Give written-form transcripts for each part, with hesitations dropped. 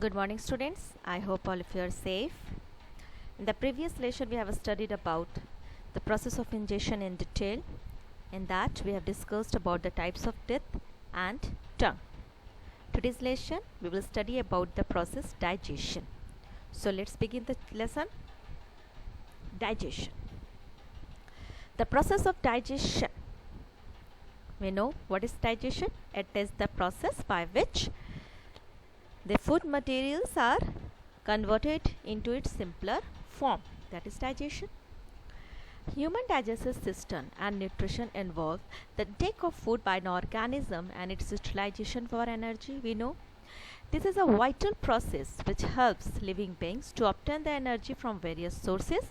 Good morning, students. I hope all of you are safe. In the previous lesson, we have studied about the process of ingestion in detail. In that, we have discussed about the types of teeth and tongue. Today's lesson, we will study about the process digestion. So, let's begin the lesson. Digestion. The process of digestion. We know what is digestion. It is the process by which the food materials are converted into its simpler form, that is digestion. Human digestive system and nutrition involve the intake of food by an organism and its utilization for energy. We know this is a vital process which helps living beings to obtain the energy from various sources.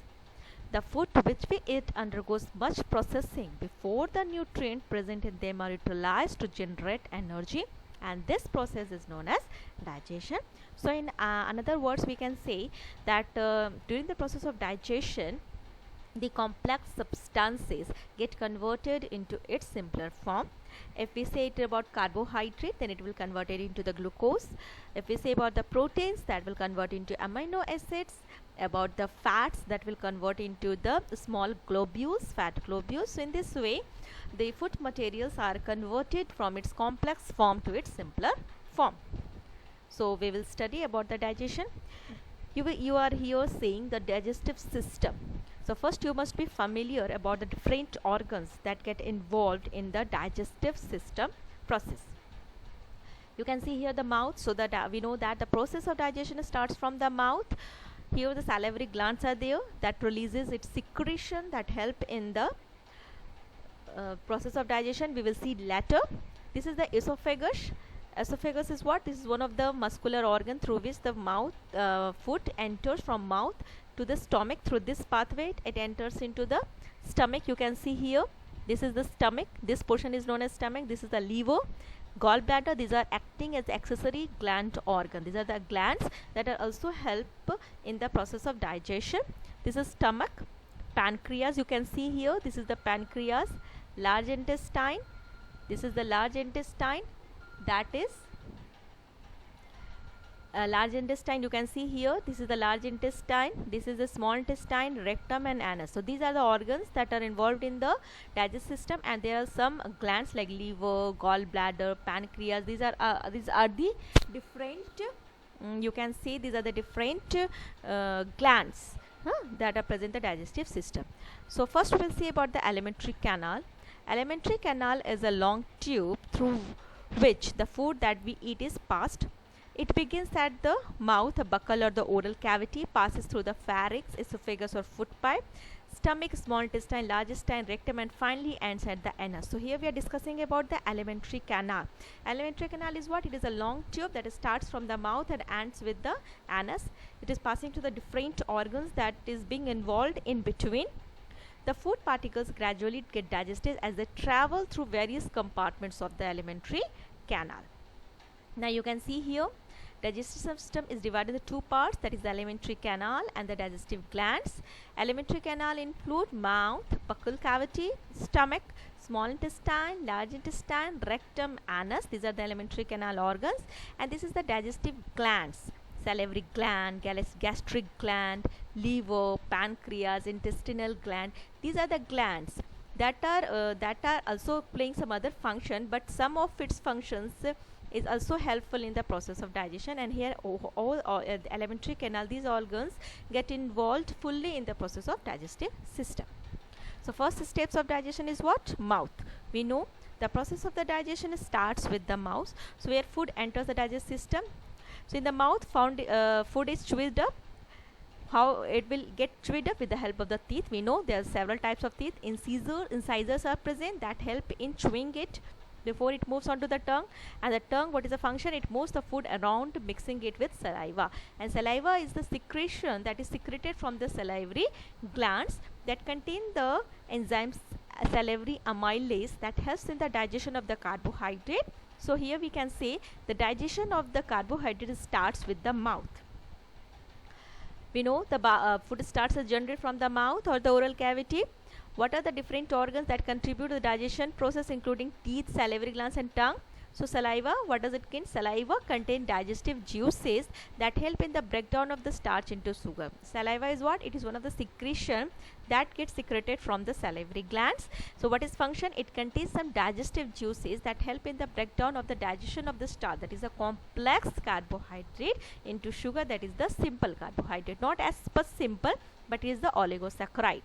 The food which we eat undergoes much processing before the nutrient present in them are utilized to generate energy, and this process is known as digestion. So in another words, we can say that during the process of digestion, the complex substances get converted into its simpler form. If we say it about carbohydrate, then it will convert it into the glucose. If we say about the proteins, that will convert into amino acids. About the fats, that will convert into the small globules, fat globules. So in this way, the food materials are converted from its complex form to its simpler form. So we will study about the digestion. You are here seeing the digestive system. So first you must be familiar about the different organs that get involved in the digestive system process. You can see here the mouth, so that we know that the process of digestion starts from the mouth. Here the salivary glands are there that releases its secretion that help in the process of digestion. We will see later. This is the esophagus. Esophagus is what? This is one of the muscular organ through which the mouth food enters from mouth to the stomach. Through this pathway it enters into the stomach. You can see here, this is the stomach. This portion is known as stomach. This is the liver, gallbladder. These are acting as accessory gland organ. These are the glands that are also help in the process of digestion. This is stomach. Pancreas, you can see here, this is the pancreas. Large intestine, this is the large intestine, that is large intestine. You can see here, this is the large intestine, this is the small intestine, rectum and anus. So these are the organs that are involved in the digestive system, and there are some glands like liver, gallbladder, pancreas. These are the different you can see these are the different glands that are present in the digestive system. So first we will see about the alimentary canal. Alimentary canal is a long tube through which the food that we eat is passed. It begins at the mouth, a buccal or the oral cavity, passes through the pharynx, esophagus or food pipe, stomach, small intestine, large intestine, rectum, and finally ends at the anus. So here we are discussing about the alimentary canal. Alimentary canal is what? It is a long tube that starts from the mouth and ends with the anus. It is passing to the different organs that is being involved in between. The food particles gradually get digested as they travel through various compartments of the alimentary canal. Now you can see here, digestive system is divided into two parts, that is the alimentary canal and the digestive glands. Alimentary canal include mouth, buccal cavity, stomach, small intestine, large intestine, rectum, anus. These are the alimentary canal organs, and this is the digestive glands. Salivary gland, gastric gland, liver, pancreas, intestinal gland. These are the glands that are also playing some other function, but some of its functions is also helpful in the process of digestion. And here all alimentary canal, these organs get involved fully in the process of digestive system. So first steps of digestion is what? Mouth. We know the process of the digestion starts with the mouth, so where food enters the digestive system. So in the mouth, food is chewed up. How it will get chewed up? With the help of the teeth. We know there are several types of teeth. Incisors are present that help in chewing it before it moves on to the tongue. And the tongue, what is the function? It moves the food around, mixing it with saliva, and saliva is the secretion that is secreted from the salivary glands that contain the enzymes salivary amylase that helps in the digestion of the carbohydrate. So here we can say the digestion of the carbohydrate starts with the mouth. We know the food starts as generated from the mouth or the oral cavity. What are the different organs that contribute to the digestion process, including teeth, salivary glands and tongue? So saliva, what does it contain? Saliva contain digestive juices that help in the breakdown of the starch into sugar. Saliva is what? It is one of the secretion that gets secreted from the salivary glands. So what is function? It contains some digestive juices that help in the breakdown of the digestion of the starch, that is a complex carbohydrate, into sugar, that is the simple carbohydrate. Not as per simple, but it is the oligosaccharide.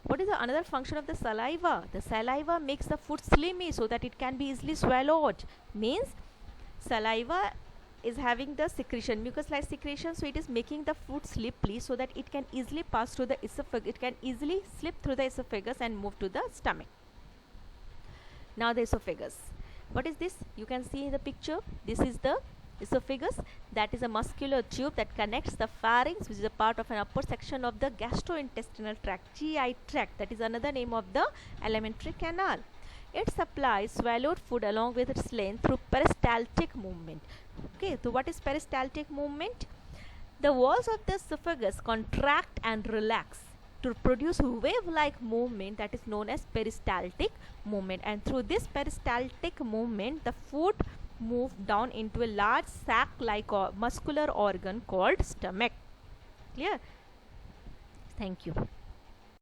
What is the another function of the saliva? The saliva makes the food slimy so that it can be easily swallowed. Means saliva is having the secretion, mucus like secretion, so it is making the food slippery so that it can easily pass through the esophagus, it can easily slip through the esophagus and move to the stomach. Now the esophagus, what is this? You can see in the picture, this is the esophagus, that is a muscular tube that connects the pharynx, which is a part of an upper section of the gastrointestinal tract, GI tract, that is another name of the alimentary canal. It supplies swallowed food along with its length through peristaltic movement. Okay, so what is peristaltic movement? The walls of the esophagus contract and relax to produce wave-like movement, that is known as peristaltic movement, and through this peristaltic movement the food move down into a large sac-like muscular organ called stomach. Clear? Thank you.